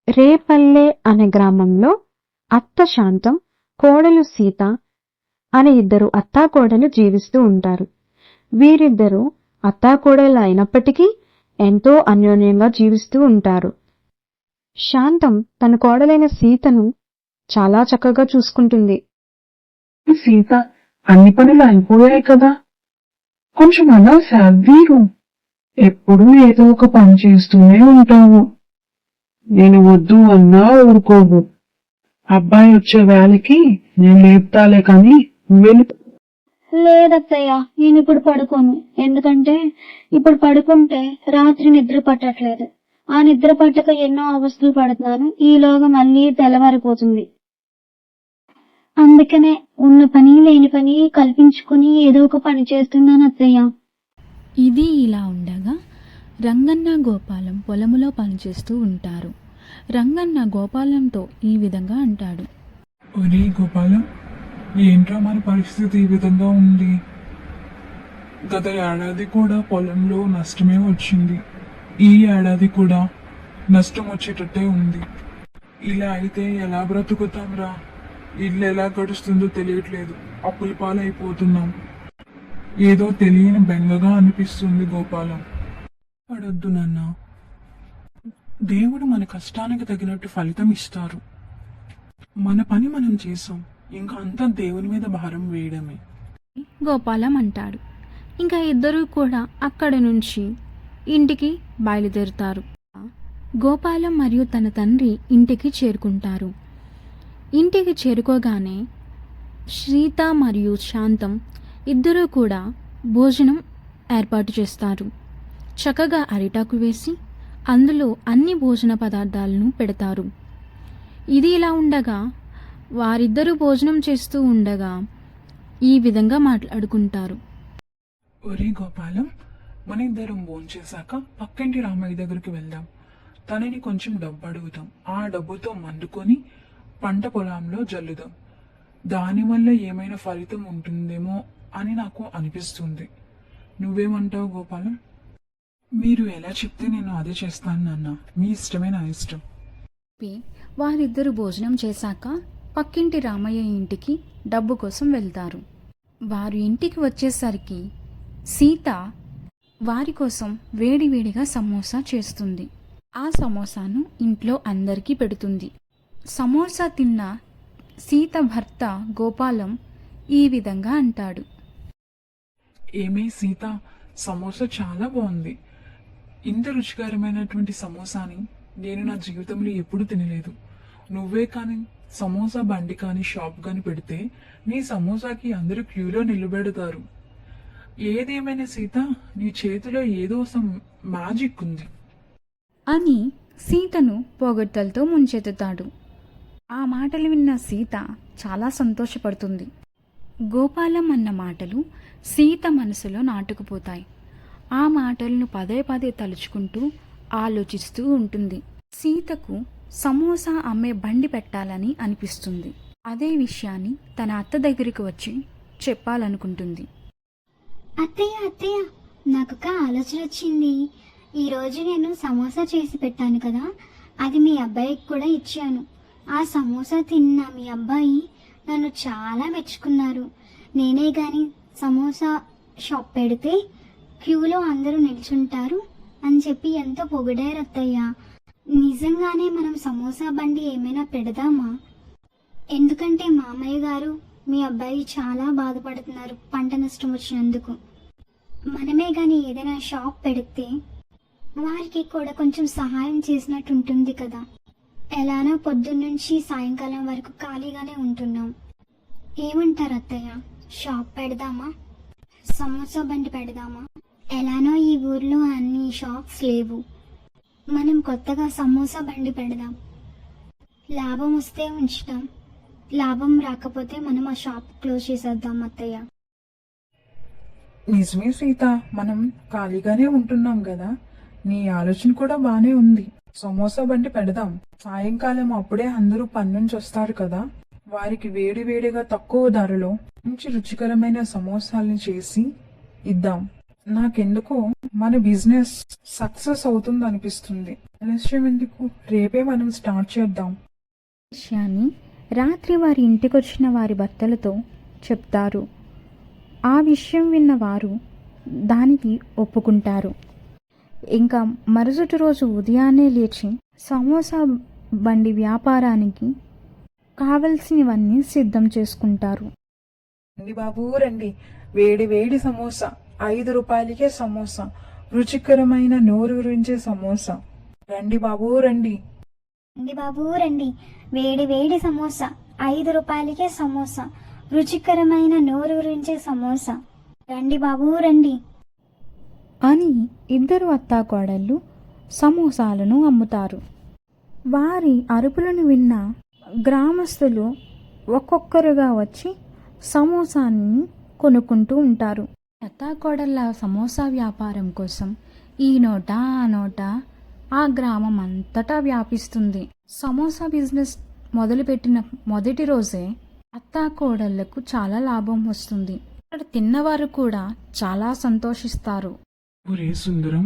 రేపల్లె అనే గ్రామంలో అత్త శాంతం, కోడలు సీత అనే ఇద్దరు అత్తాకోడలు జీవిస్తూ ఉంటారు. వీరిద్దరూ అత్తాకోడలు అయినప్పటికీ ఎంతో అన్యోన్యంగా జీవిస్తూ ఉంటారు. శాంతం తన కోడలైన సీతను చాలా చక్కగా చూసుకుంటుంది. సీత, అన్ని పనులు అయిపోయాయి కదా, కొంచెం అలా వీరు ఎప్పుడూ ఏదో ఒక పని చేస్తూనే ఉంటావు. నేను వద్దు అన్నా ఊరుకోవు. అబ్బాయి వచ్చే వేళకి నేను లేపుతాలే కాని వెళ్ళి. లేదత్తయ్య, నేను ఇప్పుడు పడుకోను. ఎందుకంటే ఇప్పుడు పడుకుంటే రాత్రి నిద్ర పట్టట్లేదు. ఆ నిద్ర పట్టక ఎన్నో అవస్థలు పడుతున్నాను. ఈలోగా మళ్ళీ తెల్లవారిపోతుంది. అందుకనే ఉన్న పని లేని పని కల్పించుకుని ఏదో ఒక పని చేస్తున్నాను అత్తయ్య. ఇది ఇలా ఉండగా రంగన్న గోపాలం పొలములో పనిచేస్తూ ఉంటారు. రంగన్న గోపాలంతో ఈ విధంగా అంటాడు. ఒరే గోపాలం, ఏంట్రా మన పరిస్థితి ఈ విధంగా ఉంది? గత ఏడాది కూడా పొలంలో నష్టమే వచ్చింది. ఈ ఏడాది కూడా నష్టం వచ్చేటట్టే ఉంది. ఇలా అయితే ఎలా బ్రతుకుతాంరా? ఇల్లు ఎలా గడుస్తుందో తెలియట్లేదు. అప్పుల పాలైపోతున్నాం. ఏదో తెలియని బెంగగా అనిపిస్తుంది గోపాలం. పడొద్దు నాన్న, దేవుడు మన కష్టానికి తగినట్టు ఫలితం ఇస్తారు. మన పని మనం చేసాం, ఇంకా అంతా దేవుని మీద భారం వేయడమే. గోపాలం అంటాడు. ఇంకా ఇద్దరూ కూడా అక్కడి నుంచి ఇంటికి బయలుదేరుతారు. గోపాలం మరియు తన తండ్రి ఇంటికి చేరుకుంటారు. ఇంటికి చేరుకోగానే సీత మరియు శాంతం ఇద్దరూ కూడా భోజనం ఏర్పాటు చేస్తారు. చక్కగా అరిటాకు వేసి అందులో అన్ని భోజన పదార్థాలను పెడతారు. ఇది ఇలా ఉండగా వారిద్దరూ భోజనం చేస్తూ ఉండగా ఈ విధంగా మాట్లాడుకుంటారు. ఒరే గోపాలం, మన ఇద్దరం భోంచేశాక పక్కింటి రామయ్య దగ్గరికి వెళ్దాం. తనని కొంచెం డబ్బు అడుగుతాం. ఆ డబ్బుతో మందుకొని పంట పొలంలో జల్లుదాం. దానివల్ల ఏమైనా ఫలితం ఉంటుందేమో అని నాకు అనిపిస్తుంది. నువ్వేమంటావు గోపాలం? మీరు ఎలా చెప్తే నేను అదే చేస్తాను నాన్న. మీ ఇష్టమే నా ఇష్టం. వారిద్దరూ భోజనం చేశాక పక్కింటి రామయ్య ఇంటికి డబ్బు కోసం వెళ్తారు. వారు ఇంటికి వచ్చేసరికి సీత వారి కోసం వేడివేడిగా సమోసా చేస్తుంది. ఆ సమోసాను ఇంట్లో అందరికీ పెడుతుంది. సమోసా తిన్న సీత భర్త గోపాలం ఈ విధంగా అంటాడు. ఏమే సీత, సమోసా చాలా బాగుంది. ఇంత రుచికరమైనటువంటి సమోసాని నేను నా జీవితంలో ఎప్పుడూ తినలేదు. నువ్వే కానీ సమోసా బండి కానీ షాప్ కానీ పెడితే నీ సమోసాకి అందరూ క్యూలో నిలబెడతారు. ఏదేమైనా సీత, నీ చేతిలో ఏదో మ్యాజిక్ ఉంది అని సీతను పొగడ్తలతో ముంచెత్తుతాడు. ఆ మాటలు విన్న సీత చాలా సంతోషపడుతుంది. గోపాలం అన్న మాటలు సీత మనసులో నాటుకుపోతాయి. ఆ మాటలను పదే పదే తలుచుకుంటూ ఆలోచిస్తూ ఉంటుంది. సీతకు సమోసా అమ్మే బండి పెట్టాలని అనిపిస్తుంది. అదే విషయాన్ని తన అత్త దగ్గరికి వచ్చి చెప్పాలనుకుంటుంది. అత్తయ్య అత్తయ్య, నాకు ఒక ఆలోచన వచ్చింది. ఈరోజు నేను సమోసా చేసి పెట్టాను కదా, అది మీ అబ్బాయికి కూడా ఇచ్చాను. ఆ సమోసా తిన్న మీ అబ్బాయి నన్ను చాలా మెచ్చుకున్నారు. నేనే గాని సమోసా షాప్ పెడితే క్యూలో అందరూ నిల్చుంటారు అని చెప్పి ఎంతో పొగిడారు అత్తయ్య. నిజంగానే మనం సమోసా బండి ఏమైనా పెడదామా? ఎందుకంటే మామయ్య గారు మీ అబ్బాయి చాలా బాధపడుతున్నారు పంట నష్టం వచ్చినందుకు. మనమే గాని ఏదైనా షాప్ పెడితే వారికి కూడా కొంచెం సహాయం చేసినట్టు ఉంటుంది కదా. ఎలానో పొద్దున్నుంచి సాయంకాలం వరకు ఖాళీగానే ఉంటున్నాం. ఏమంటారు అత్తయ్య, షాప్ పెడదామా? సమోసా బండి పెడదామా? ఎలానో ఈ ఊర్లో అన్ని షాప్స్ లేవు. మనం కొత్తగా సమోసా బండి పెడదాం. లాభం వస్తే ఉంచుతాం, లాభం రాకపోతే మనం ఆ షాప్ క్లోజ్ చేసేద్దాం అత్తయ్య. నిజమే సీత, మనం ఖాళీగానే ఉంటున్నాం కదా. నీ ఆలోచన కూడా బానే ఉంది. సమోసా బండి పెడదాం. సాయంకాలం అప్పుడే అందరూ పని నుంచి వస్తారు కదా, వారికి వేడి వేడిగా తక్కువ ధరలో మంచి రుచికరమైన సమోసాల్ని చేసి ఇద్దాం. నాకెందుకో మన బిజినెస్ సక్సెస్ అవుతుంది అనిపిస్తుంది. ఆలస్యం ఎందుకు, రేపే మనం స్టార్ట్ చేద్దాం. విషయాన్ని రాత్రి వారి ఇంటికొచ్చిన వారి భర్తలతో చెప్తారు. ఆ విషయం విన్న వారు దానికి ఒప్పుకుంటారు. ఇంకా మరుసటి రోజు ఉదయాన్నే లేచి సమోసా బండి వ్యాపారానికి కావలసినవన్నీ సిద్ధం చేసుకుంటారు. రండి బాబు రండి, వేడి వేడి సమోసా, 5 రూపాయలకే సమోసా, రుచికరమైన నోరూరించే సమోసా. రండి బాబు రండి. రండి బాబు రండి, వేడి వేడి సమోసా, 5 రూపాయలకే సమోసా, రుచికరమైన నోరూరించే సమోసా. రండి బాబు రండి. అని ఇద్దరు అత్తాకోడళ్ళు సమోసాలను అమ్ముతారు. వారి అరుపులను విన్న గ్రామస్తులు ఒక్కొక్కరుగా వచ్చి సమోసాన్ని కొనుక్కుంటూ ఉంటారు. అత్తాకోడళ్ళ సమోసా వ్యాపారం కోసం ఈ నోట ఆ నోట ఆ గ్రామం అంతటా వ్యాపిస్తుంది. సమోసా బిజినెస్ మొదలుపెట్టిన మొదటి రోజే అత్తాకోడళ్లకు చాలా లాభం వస్తుంది. అక్కడ తిన్నవారు కూడా చాలా సంతోషిస్తారు. ఒరే సుందరం,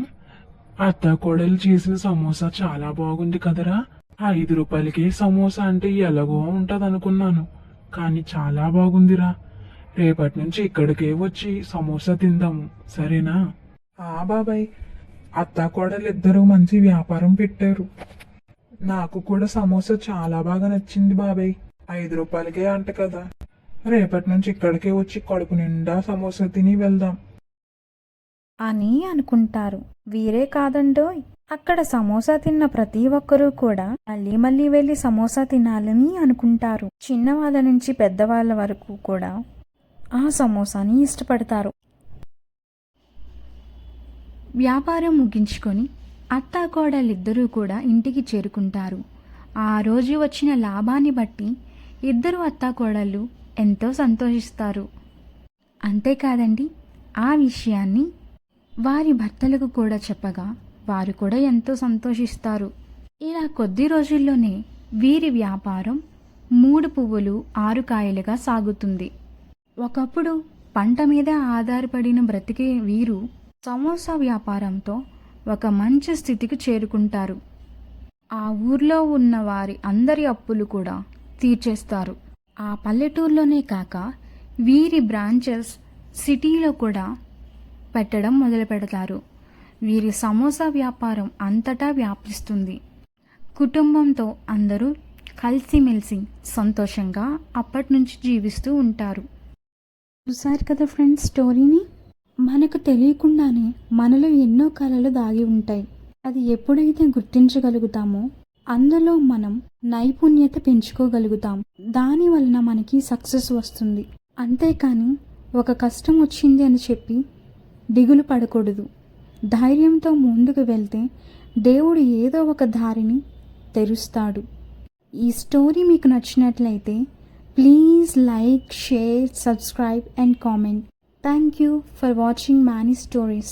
అత్త కోడలు చేసిన సమోసా చాలా బాగుంది కదరా. 5 రూపాయలకే సమోసా అంటే ఎలాగో ఉంటది అనుకున్నాను, కానీ చాలా బాగుందిరా. రేపటి నుంచి ఇక్కడికే వచ్చి సమోసా తిందాము, సరేనా? బాబాయ్, అత్త కోడలు ఇద్దరు మంచి వ్యాపారం పెట్టారు. నాకు కూడా సమోసా చాలా బాగా నచ్చింది బాబాయ్. 5 రూపాయలకే అంట కదా, రేపటి నుంచి ఇక్కడికే వచ్చి కడుపు నిండా సమోసా తిని వెళ్దాం అని అనుకుంటారు. వీరే కాదండోయ్, అక్కడ సమోసా తిన్న ప్రతి ఒక్కరూ కూడా మళ్ళీ మళ్ళీ వెళ్ళి సమోసా తినాలని అనుకుంటారు. చిన్నవాళ్ళ నుంచి పెద్దవాళ్ళ వరకు కూడా ఆ సమోసాని ఇష్టపడతారు. వ్యాపారం ముగించుకొని అత్తాకోడలిద్దరూ కూడా ఇంటికి చేరుకుంటారు. ఆ రోజు వచ్చిన లాభాన్ని బట్టి ఇద్దరు అత్తాకోడళ్ళు ఎంతో సంతోషిస్తారు. అంతేకాదండి, ఆ విషయాన్ని వారి భర్తలకు కూడా చెప్పగా వారు కూడా ఎంతో సంతోషిస్తారు. ఇలా కొద్ది రోజుల్లోనే వీరి వ్యాపారం 3 పువ్వులు 6 కాయలుగా సాగుతుంది. ఒకప్పుడు పంట మీద ఆధారపడిన బ్రతికే వీరు సమోసా వ్యాపారంతో ఒక మంచి స్థితికి చేరుకుంటారు. ఆ ఊర్లో ఉన్న వారి అందరి అప్పులు కూడా తీర్చేస్తారు. ఆ పల్లెటూరులోనే కాక వీరి బ్రాంచెస్ సిటీలో కూడా పెట్టడం మొదలు పెడతారు. వీరి సమోసా వ్యాపారం అంతటా వ్యాపిస్తుంది. కుటుంబంతో అందరూ కలిసిమెలిసి సంతోషంగా అప్పటి నుంచి జీవిస్తూ ఉంటారు. చూసారు కదా ఫ్రెండ్స్ స్టోరీని. మనకు తెలియకుండానే మనలో ఎన్నో కళలు దాగి ఉంటాయి. అది ఎప్పుడైతే గుర్తించగలుగుతామో అందులో మనం నైపుణ్యత పెంచుకోగలుగుతాం. దాని వలన మనకి సక్సెస్ వస్తుంది. అంతేకాని ఒక కష్టం వచ్చింది అని చెప్పి దిగులు పడకూడదు. ధైర్యంతో ముందుకు వెళ్తే దేవుడు ఏదో ఒక దారిని తెరుస్తాడు. ఈ స్టోరీ మీకు నచ్చినట్లయితే please like, share, subscribe and comment. Thank you for watching Mani Stories.